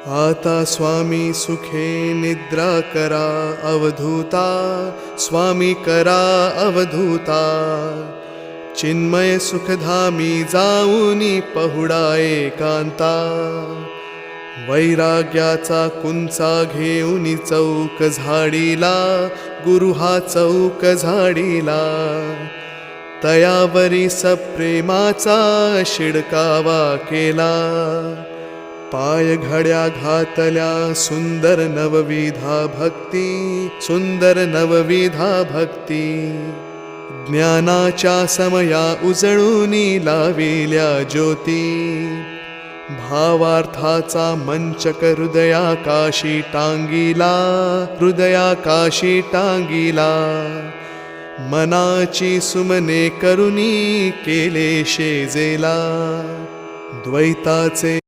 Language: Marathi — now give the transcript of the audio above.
आता स्वामी सुखे निद्रा करा अवधूता, स्वामी करा अवधूता. चिन्मय सुखधामी जाऊनी पहुडा एकांता. वैराग्याचा कुंचा घेऊनी चौक झाडीला, गुरु हा चौक झाडीला. तयावरी सप्रेमाचा शिडकावा केला. पाय घड्या घातल्या सुंदर नवविधा भक्ती, सुंदर नवविधा भक्ती. ज्ञानाच्या समया उजळूनी लाविल्या ज्योती. भावार्थाचा मंचक हृदयाकाशी टांगिला, हृदयाकाशी टांगिला. मनाची सुमने करुनी केले शेजेला. द्वैताचे